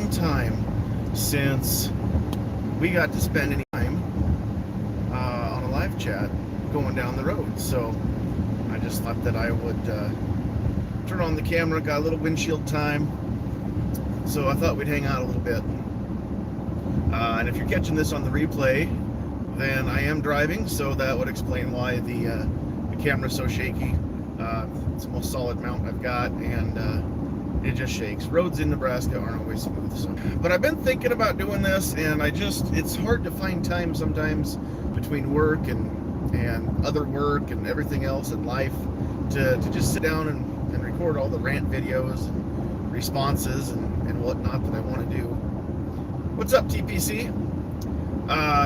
long time since we got to spend any time on a live chat going down the road. So I just thought that I would turn on the camera, got a little windshield time. So I thought we'd hang out a little bit. And if you're catching this on the replay, then I am driving, so that would explain why the camera's so shaky. It's the most solid mount I've got, and it just shakes. Roads in Nebraska aren't always smooth. So. But I've been thinking about doing this, and it's hard to find time sometimes between work and other work and everything else in life to just sit down and record all the rant videos and responses and whatnot that I want to do. What's up, TPC?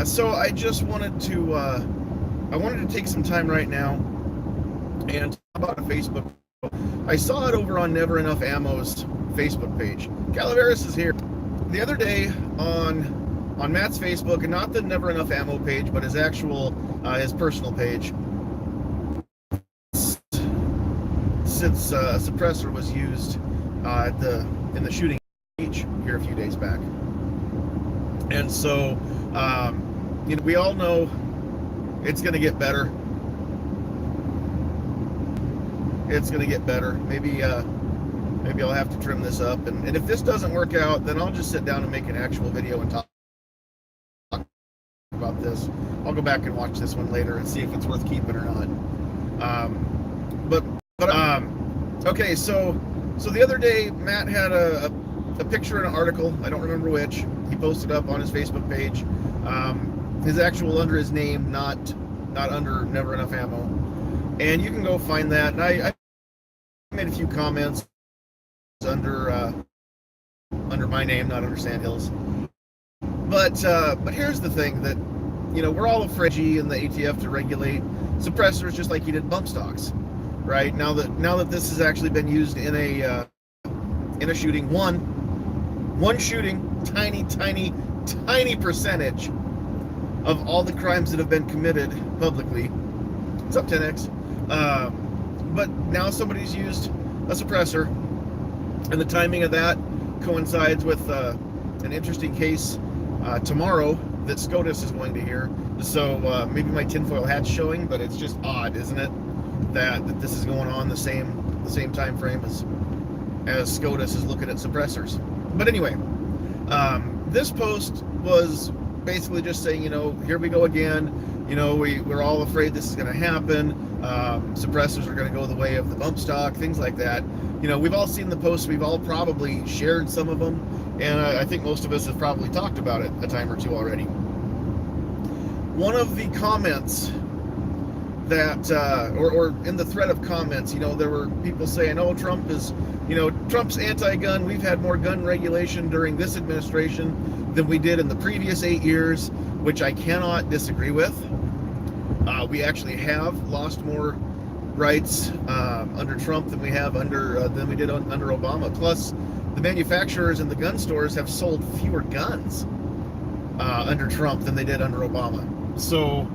So I just wanted to take some time right now and talk about a Facebook. I saw it over on Never Enough Ammo's Facebook page. Calaveras is here. The other day on Matt's Facebook, and not the Never Enough Ammo page, but his personal page, since a suppressor was used in the shooting range here a few days back. And so, we all know it's going to get better. It's going to get better. Maybe I'll have to trim this up. And if this doesn't work out, then I'll just sit down and make an actual video and talk about this. I'll go back and watch this one later and see if it's worth keeping or not. Okay, so the other day, Matt had a picture in an article, I don't remember which, he posted up on his Facebook page, his actual under his name, not under Never Enough Ammo, and you can go find that. And I made a few comments under my name, not under Sandhills. But here's the thing that we're all afraid and the ATF to regulate suppressors just like you did bump stocks, right? Now that this has actually been used in a shooting, one shooting, tiny percentage of all the crimes that have been committed publicly. What's up, 10X? But now somebody's used a suppressor, and the timing of that coincides with an interesting case tomorrow that SCOTUS is going to hear. So maybe my tinfoil hat's showing, but it's just odd, isn't it, that this is going on the same time frame as SCOTUS is looking at suppressors. But anyway, this post was basically just saying, here we go again. We're all afraid this is going to happen. Suppressors are going to go the way of the bump stock, things like that. We've all seen the posts. We've all probably shared some of them, and I think most of us have probably talked about it a time or two already. One of the comments that, or in the thread of comments, there were people saying, oh, Trump's anti-gun. We've had more gun regulation during this administration than we did in the previous 8 years, which I cannot disagree with. We actually have lost more rights under Trump than we did under Obama. Plus, the manufacturers and the gun stores have sold fewer guns under Trump than they did under Obama. So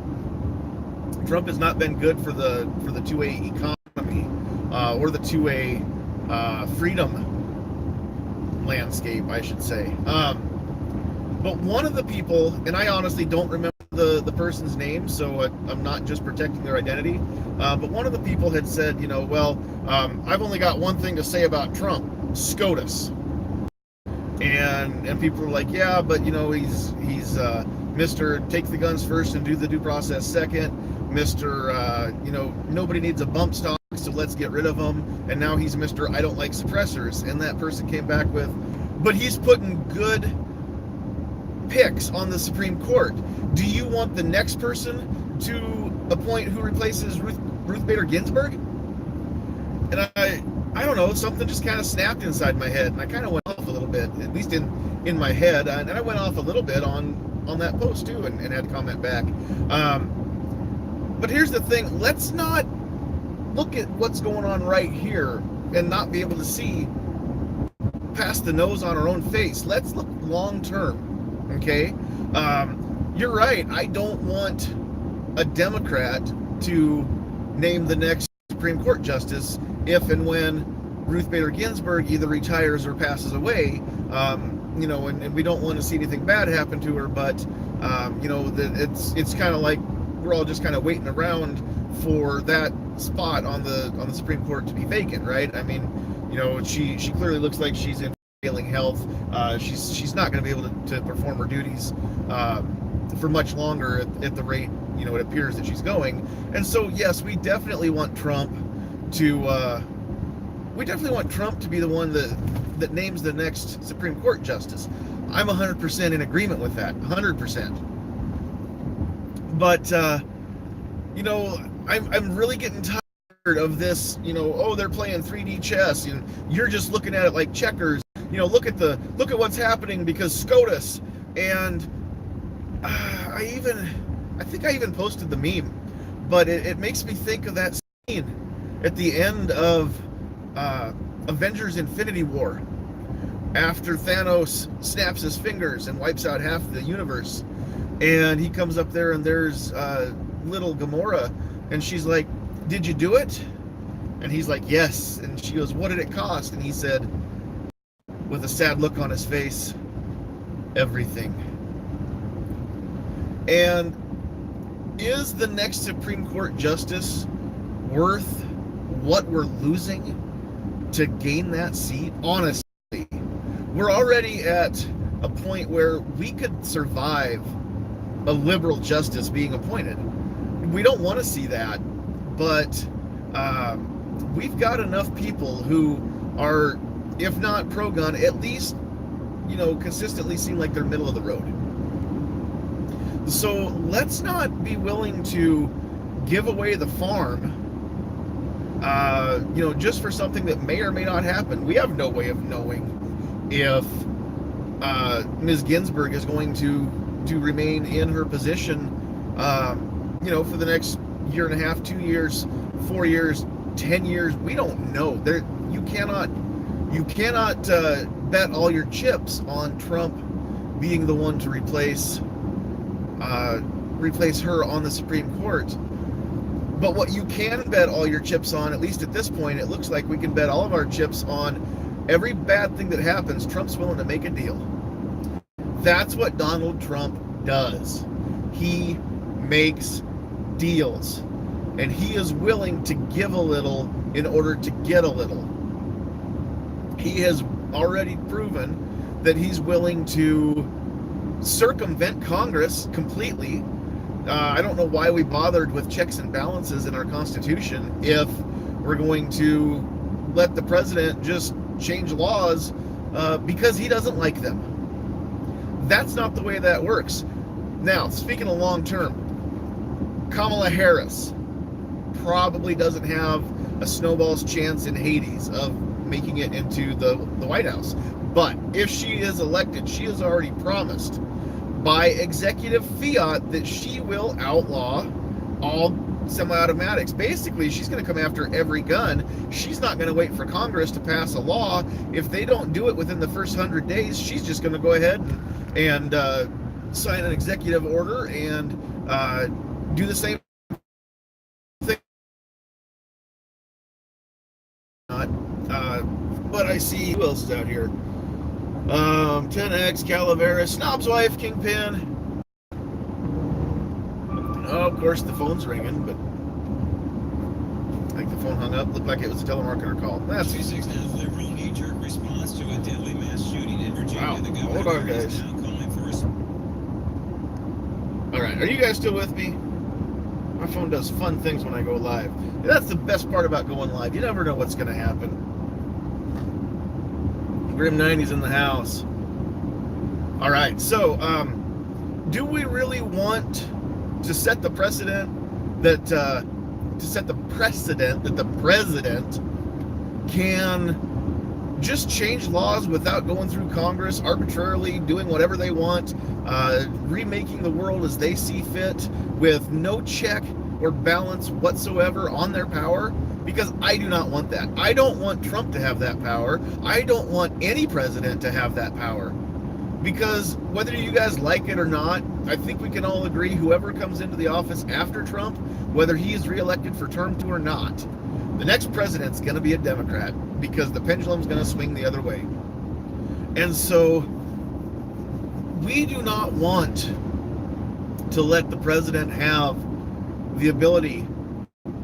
Trump has not been good for the 2A economy or the 2A freedom landscape, I should say. But one of the people, and I honestly don't remember the person's name, so I'm not just protecting their identity, but one of the people had said, I've only got one thing to say about Trump, SCOTUS. And people were like, yeah, but he's Mr. Take the guns first and do the due process second. Mr. Nobody needs a bump stock, so let's get rid of them. And now he's Mr. I don't like suppressors. And that person came back with, but he's putting good picks on the Supreme Court. Do you want the next person to appoint who replaces Ruth Bader Ginsburg? And I don't know, something just kind of snapped inside my head, and I kind of went off a little bit, at least in my head, and I went off a little bit on that post too, and had to comment back. But here's the thing, let's not look at what's going on right here and not be able to see past the nose on our own face. Let's look long term. Okay, you're right. I don't want a Democrat to name the next Supreme Court justice if and when Ruth Bader Ginsburg either retires or passes away. and we don't want to see anything bad happen to her, but it's kind of like we're all just kind of waiting around for that spot on the Supreme Court to be vacant, right? I mean, she clearly looks like she's in failing health. She's not going to be able to perform her duties for much longer at the rate it appears that she's going. And so yes, we definitely want Trump to be the one that names the next Supreme Court justice. I'm 100% in agreement with that, 100%. But I'm really getting tired of this. They're playing 3D chess, and you're just looking at it like checkers. Look at what's happening because SCOTUS. And I think I even posted the meme, but it makes me think of that scene at the end of Avengers Infinity War, after Thanos snaps his fingers and wipes out half the universe, and he comes up there and there's little Gamora, and she's like, "Did you do it?" And he's like, "Yes." And she goes, "What did it cost?" And he said, with a sad look on his face, "Everything." And is the next Supreme Court justice worth what we're losing to gain that seat? Honestly, we're already at a point where we could survive a liberal justice being appointed. We don't want to see that, but we've got enough people who are, if not pro-gun, at least, consistently seem like they're middle of the road. So let's not be willing to give away the farm, just for something that may or may not happen. We have no way of knowing if Ms. Ginsburg is going to remain in her position, for the next year and a half, 2 years, 4 years, 10 years. We don't know. You cannot bet all your chips on Trump being the one to replace her on the Supreme Court. But what you can bet all your chips on, at least at this point, it looks like we can bet all of our chips on every bad thing that happens, Trump's willing to make a deal. That's what Donald Trump does. He makes deals. And he is willing to give a little in order to get a little. He has already proven that he's willing to circumvent Congress completely. I don't know why we bothered with checks and balances in our Constitution if we're going to let the president just change laws because he doesn't like them. That's not the way that works. Now, speaking of long term, Kamala Harris probably doesn't have a snowball's chance in Hades of making it into the White House. But if she is elected, she has already promised by executive fiat that she will outlaw all semi-automatics. Basically, she's going to come after every gun. She's not going to wait for Congress to pass a law. If they don't do it within the first 100 days, she's just going to go ahead and sign an executive order and do the same thing. But I see who else is out here. 10X, Calavera, Snob's Wife, Kingpin. Oh, of course, the phone's ringing, but I think the phone hung up. Looked like it was a telemarketer call. That's 26 liberal knee-jerk response to a deadly mass shooting in Virginia. Wow. The governor Hold on, guys. is now calling for all right. Are you guys still with me? My phone does fun things when I go live. That's the best part about going live. You never know what's going to happen. Grim 90's in the house. All right, so do we really want to set the precedent that the president can just change laws without going through Congress, arbitrarily doing whatever they want, remaking the world as they see fit, with no check or balance whatsoever on their power? Because I do not want that. I don't want Trump to have that power. I don't want any president to have that power. Because whether you guys like it or not, I think we can all agree whoever comes into the office after Trump, whether he is reelected for term 2 or not, the next president's going to be a Democrat, because the pendulum's going to swing the other way. And so we do not want to let the president have the ability,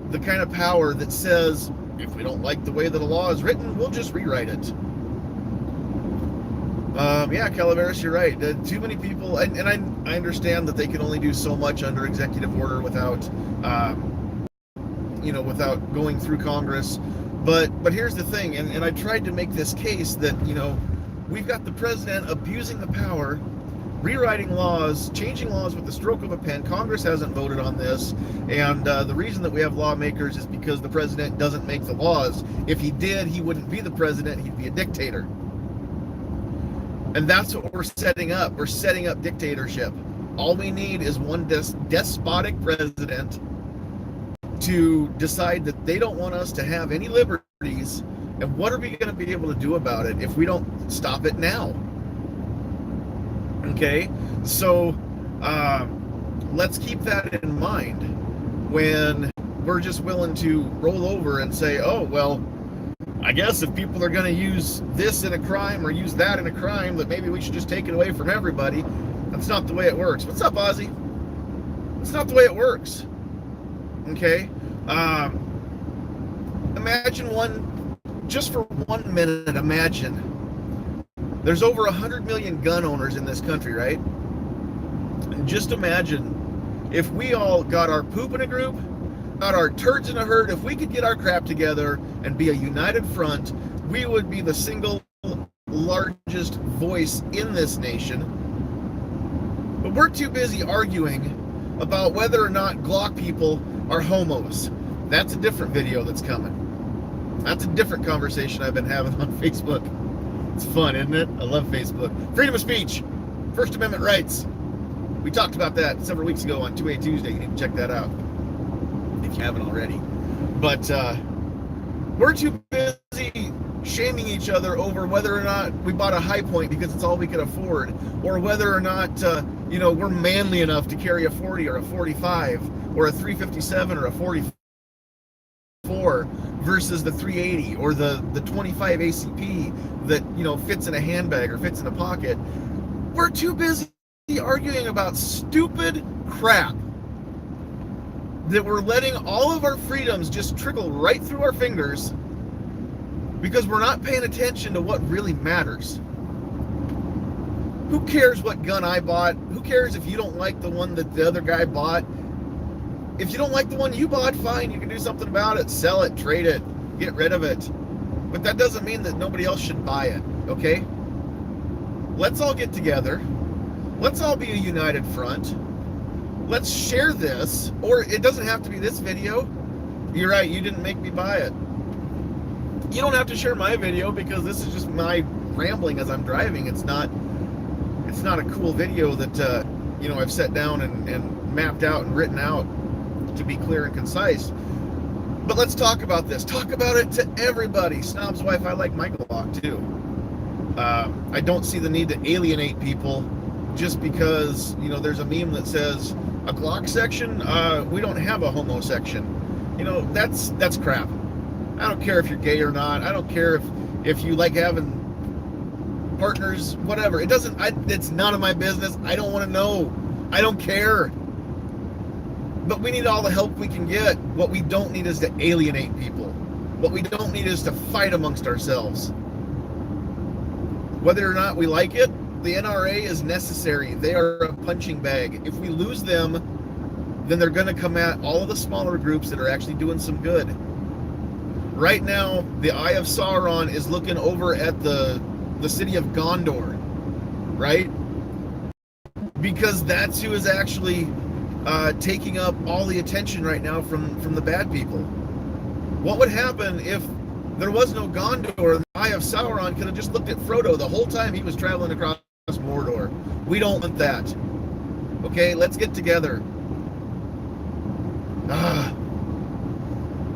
the kind of power that says, if we don't like the way that a law is written, we'll just rewrite it. Yeah, Calaveras, you're right. Too many people, and I understand that they can only do so much under executive order without, without going through Congress. But here's the thing, and I tried to make this case that, we've got the president abusing the power, rewriting laws, changing laws with the stroke of a pen. Congress hasn't voted on this, and the reason that we have lawmakers is because the president doesn't make the laws. If he did, he wouldn't be the president, he'd be a dictator. And that's what we're setting up. We're setting up dictatorship. All we need is one despotic president to decide that they don't want us to have any liberties. And what are we going to be able to do about it if we don't stop it now? Okay, so let's keep that in mind when we're just willing to roll over and say, oh, well, I guess if people are going to use this in a crime or use that in a crime, that maybe we should just take it away from everybody. That's not the way it works. What's up, Ozzy? It's not the way it works. Okay? Imagine just for 1 minute, imagine. There's over 100 million gun owners in this country, right? And just imagine if we all got our poop in a group, got our turds in a herd. If we could get our crap together and be a united front, we would be the single largest voice in this nation. But we're too busy arguing about whether or not Glock people are homos. That's a different video that's coming. That's a different conversation I've been having on Facebook. It's fun, isn't it? I love Facebook. Freedom of speech, First Amendment rights. We talked about that several weeks ago on 2A Tuesday. You need to check that out if you haven't already. But we're too busy shaming each other over whether or not we bought a High Point because it's all we could afford, or whether or not we're manly enough to carry a 40 or a 45 or a 357 or a 44 versus the 380 or the 25 ACP that fits in a handbag or fits in a pocket. We're too busy arguing about stupid crap that we're letting all of our freedoms just trickle right through our fingers because we're not paying attention to what really matters. Who cares what gun I bought? Who cares if you don't like the one that the other guy bought? If you don't like the one you bought, fine, you can do something about it. Sell it, trade it, get rid of it. But that doesn't mean that nobody else should buy it, okay? Let's all get together. Let's all be a united front. Let's share this, or it doesn't have to be this video. You're right, you didn't make me buy it. You don't have to share my video because this is just my rambling as I'm driving. It's not a cool video that I've set down and mapped out and written out to be clear and concise. But let's talk about this. Talk about it to everybody. Snob's wife, I like my Glock too. I don't see the need to alienate people just because there's a meme that says a Glock section, we don't have a homo section. That's crap. I don't care if you're gay or not. I don't care if you like having partners, whatever. It's none of my business. I don't want to know. I don't care. But we need all the help we can get. What we don't need is to alienate people. What we don't need is to fight amongst ourselves. Whether or not we like it, the NRA is necessary. They are a punching bag. If we lose them, then they're going to come at all of the smaller groups that are actually doing some good. Right now, the Eye of Sauron is looking over at the city of Gondor, right? Because that's who is actually taking up all the attention right now from the bad people. What would happen if there was no Gondor? The Eye of Sauron could have just looked at Frodo the whole time he was traveling across Mordor. We don't want that. Okay, let's get together.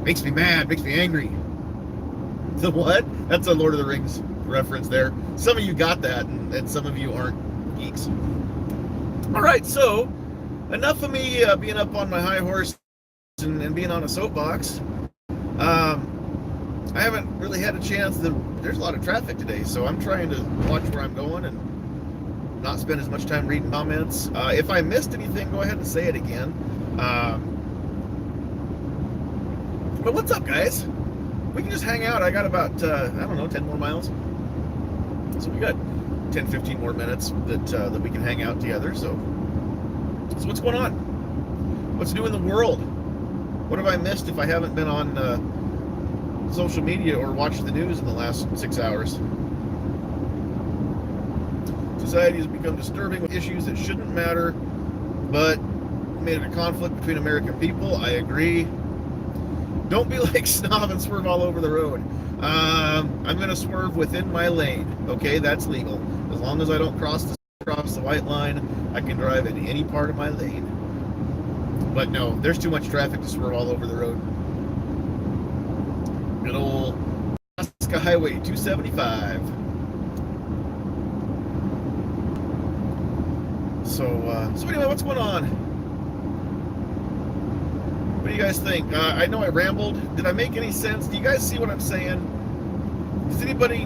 Makes me mad, makes me angry. The what? That's a Lord of the Rings reference there. Some of you got that, and some of you aren't geeks. All right, so enough of me being up on my high horse and being on a soapbox. I haven't really had a chance. There's a lot of traffic today, so I'm trying to watch where I'm going and not spend as much time reading comments. If I missed anything, go ahead and say it again. But what's up, guys? We can just hang out. I got about, I don't know, 10 more miles. So we got 10, 15 more minutes that we can hang out together. So what's going on? What's new in the world? What have I missed if I haven't been on social media or watched the news in the last 6 hours? Society has become disturbing with issues that shouldn't matter, but made it a conflict between American people. I agree. Don't be like Snob and swerve all over the road. I'm going to swerve within my lane. Okay, that's legal. As long as I don't cross the white line, I can drive in any part of my lane. But no, there's too much traffic to swerve all over the road. Good old Alaska Highway 275. So anyway, what's going on? What do you guys think? I know I rambled. Did I make any sense? Do you guys see what I'm saying? Does anybody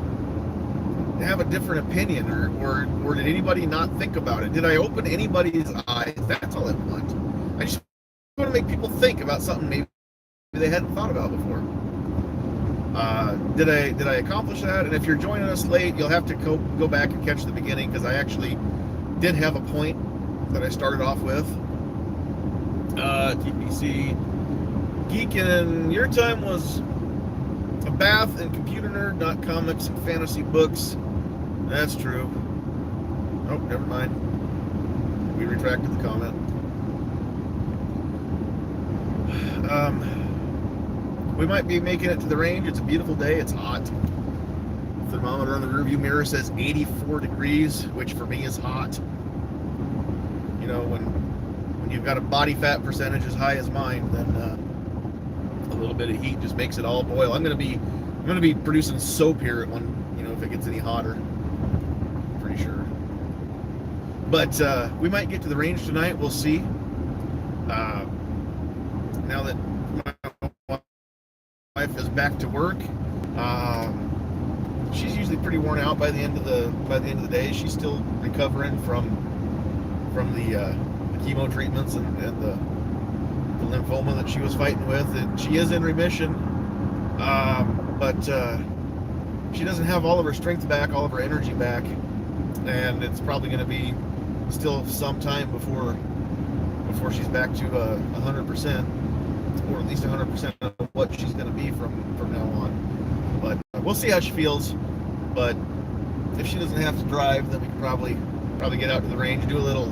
have a different opinion, or did anybody not think about it? Did I open anybody's eyes? That's all I want. I just want to make people think about something maybe they hadn't thought about before. Did I accomplish that? And if you're joining us late, you'll have to go back and catch the beginning, because I actually did have a point that I started off with. TPC Geek in your time was a bath and computer nerd, not comics and fantasy books. That's true. Oh, never mind. We retracted the comment. We might be making it to the range. It's a beautiful day. It's hot. The thermometer on the rearview mirror says 84 degrees, which for me is hot. You know, when you've got a body fat percentage as high as mine, then a little bit of heat just makes it all boil. I'm gonna be producing soap here at if it gets any hotter. Pretty sure. But we might get to the range tonight. We'll see. Now that my wife is back to work, she's usually pretty worn out by the end of the day. She's still recovering from the chemo treatments and the lymphoma that she was fighting with. And she is in remission, but she doesn't have all of her strength back, all of her energy back, and it's probably going to be still some time before she's back to 100%, or at least 100% of what she's going to be from now on. But we'll see how she feels. But if she doesn't have to drive, then we can probably get out to the range, do a little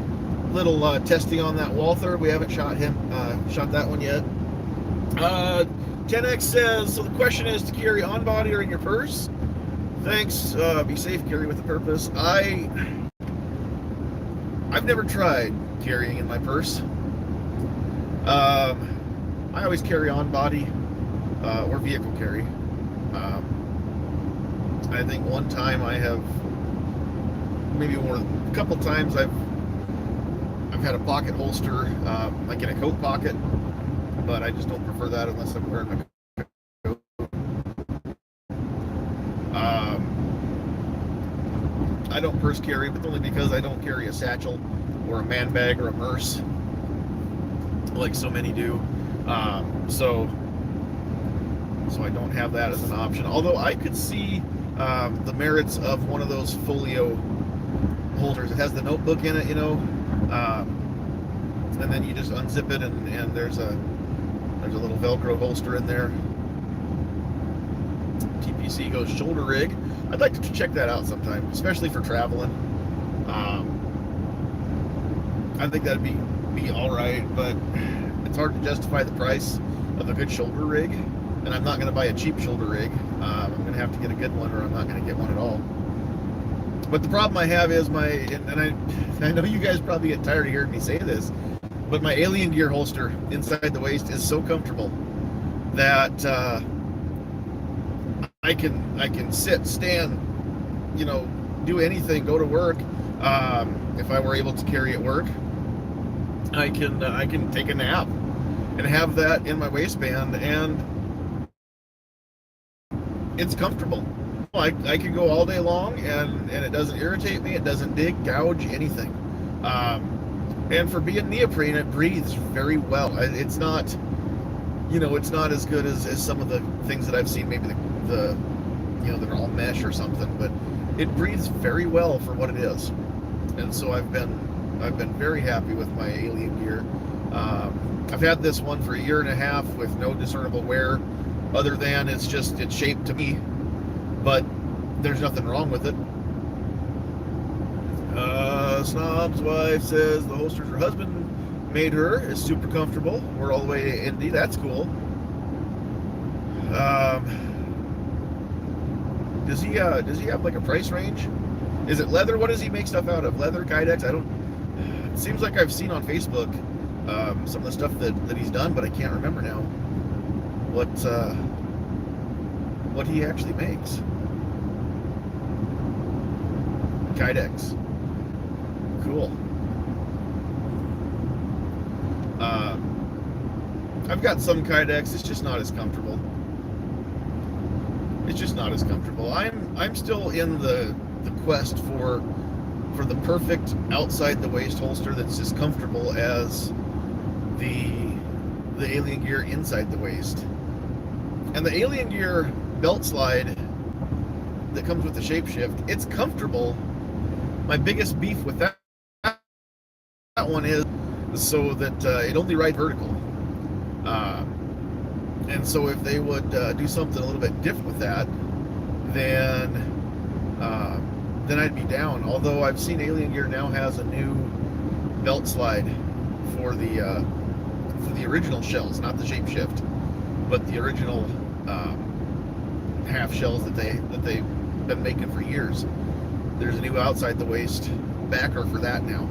testing on that Walther. We haven't shot that one yet. 10X says, so the question is to carry on body or in your purse? Thanks. Be safe, carry with a purpose. I've never tried carrying in my purse. I always carry on body or vehicle carry. I think one time I have, maybe a couple times I've had a pocket holster, like in a coat pocket, but I just don't prefer that unless I'm wearing my coat. I don't purse carry, but only because I don't carry a satchel or a man bag or a purse like so many do. So I don't have that as an option. Although I could see the merits of one of those folio holders. It has the notebook in it, and then you just unzip it, and there's a little Velcro holster in there. TPC goes shoulder rig. I'd like to check that out sometime, especially for traveling. I think that'd be all right, but it's hard to justify the price of a good shoulder rig, and I'm not going to buy a cheap shoulder rig. I'm going to have to get a good one, or I'm not going to get one at all. But the problem I have is I know you guys probably get tired of hearing me say this, but my Alien Gear holster inside the waist is so comfortable that I can sit, stand, do anything, go to work. If I were able to carry at work, I can take a nap and have that in my waistband, and it's comfortable. I could go all day long, and it doesn't irritate me. It doesn't dig, gouge, anything. And for being neoprene, it breathes very well. It's not, it's not as good as some of the things that I've seen, maybe the that are all mesh or something, but it breathes very well for what it is. And so I've been very happy with my alien gear. I've had this one for 1.5 years with no discernible wear, other than it's shaped to me, but there's nothing wrong with it. Snob's wife says the holsters her husband made her is super comfortable. We're all the way to Indy. That's cool. Does he have like a price range? Is it leather? What does he make stuff out of? Leather, Kydex? It seems like I've seen on Facebook some of the stuff that he's done, but I can't remember now what he actually makes. Kydex. Cool. I've got some Kydex. It's just not as comfortable. It's just not as comfortable. I'm still in the quest for the perfect outside the waist holster that's as comfortable as the alien gear inside the waist. And the alien gear belt slide that comes with the shapeshift, it's comfortable. My biggest beef with that one is so that it only rides vertical. And so if they would do something a little bit different with that, then I'd be down. Although I've seen Alien Gear now has a new belt slide for the original shells, not the shapeshift, but the original half shells that they've been making for years. There's a new outside the waist backer for that now,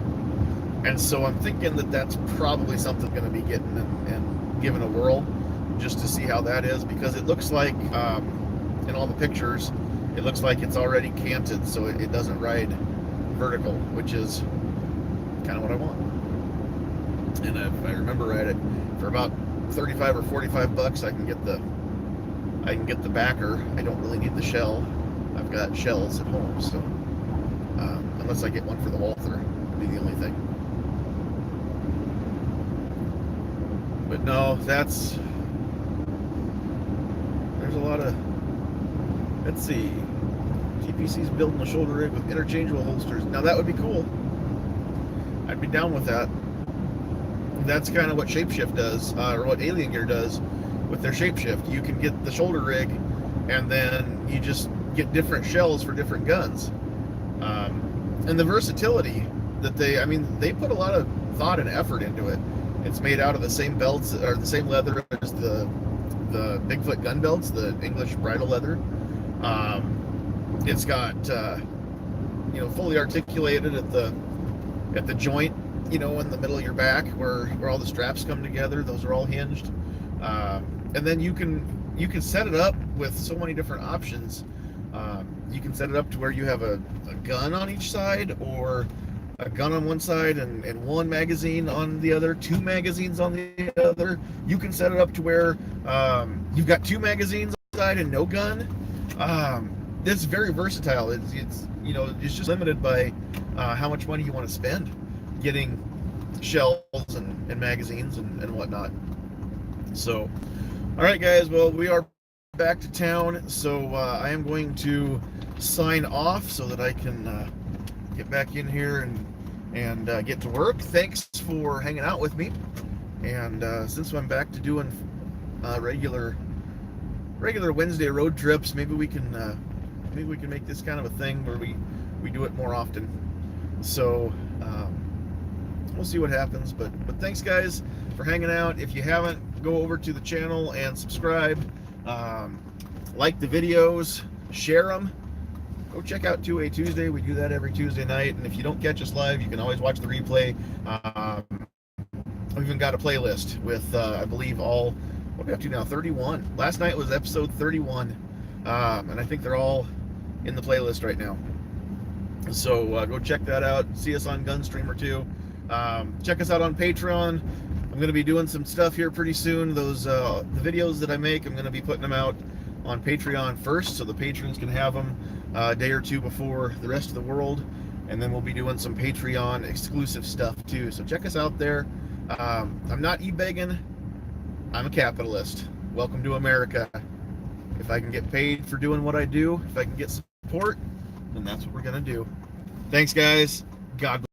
and so I'm thinking that that's probably something going to be getting and giving a whirl, just to see how that is, because it looks like in all the pictures it looks like it's already canted, so it doesn't ride vertical, which is kind of what I want. And if I remember right, for about 35 or 45 bucks, I can get the backer. I don't really need the shell. I've got shells at home, so unless I get one for the Walther, would be the only thing. But no, there's a lot of, let's see, TPC's building a shoulder rig with interchangeable holsters. Now that would be cool. I'd be down with that. That's kind of what Shapeshift does, or what Alien Gear does with their Shapeshift. You can get the shoulder rig, and then you just get different shells for different guns. And the versatility that they put a lot of thought and effort into it. It's made out of the same belts, or the same leather as the Bigfoot gun belts, the English bridle leather. It's got fully articulated at the joint, in the middle of your back where all the straps come together. Those are all hinged, and then you can set it up with so many different options. You can set it up to where you have a gun on each side, or a gun on one side and one magazine on the other, 2 magazines on the other. You can set it up to where you've got 2 magazines on the side and no gun. It's very versatile. It's just limited by how much money you want to spend getting shells and magazines and whatnot. So, all right, guys. Well, we are back to town, so I am going to sign off so that I can get back in here and get to work. Thanks for hanging out with me. And since I'm back to doing regular Wednesday road trips, maybe we can make this kind of a thing where we do it more often. So we'll see what happens. But thanks, guys, for hanging out. If you haven't, go over to the channel and subscribe. Like the videos, share them. Go check out 2A Tuesday. We do that every Tuesday night. And if you don't catch us live, you can always watch the replay. We've even got a playlist with, I believe, what are we up to now? 31. Last night was episode 31. And I think they're all in the playlist right now. So go check that out. See us on Gunstreamer too. Check us out on Patreon. I'm going to be doing some stuff here pretty soon. Those the videos that I make, I'm going to be putting them out on Patreon first, so the patrons can have them a day or two before the rest of the world. And then we'll be doing some Patreon exclusive stuff too. So check us out there. I'm not e-begging. I'm a capitalist. Welcome to America. If I can get paid for doing what I do, if I can get support, then that's what we're going to do. Thanks, guys. God bless.